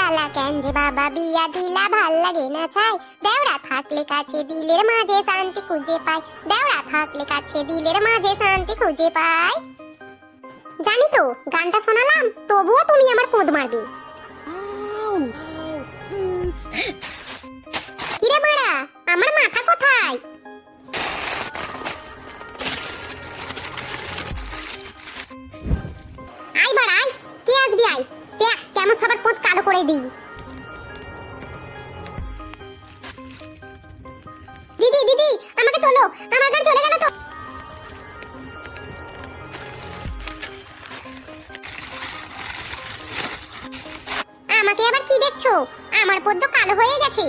জ্বালা কেন যে বাবা বিয়া দিলা ভাল লাগে না ছাই, দেওরা থাকলে কাছে দিলের মাঝে শান্তি খুঁজে পাই, দেওরা থাকলে কাছে দিলের মাঝে শান্তি খুঁজে পাই। জানি তো গানটা শোনালাম তবুও তুমি আমার পোঁদ মারবে। কিরে মারা, আমার মাথা কোথায়? আই বাড়াই, কে আসবি আই, দেখ কেমন সবার পোঁদ কালো করে দিই। দিদি দিদি আমাকে তোলো, আমার গান চলে গেল তো। আমাকে আবার কি দেখছো? আমার পোঁদ তো কালো হয়ে গেছে।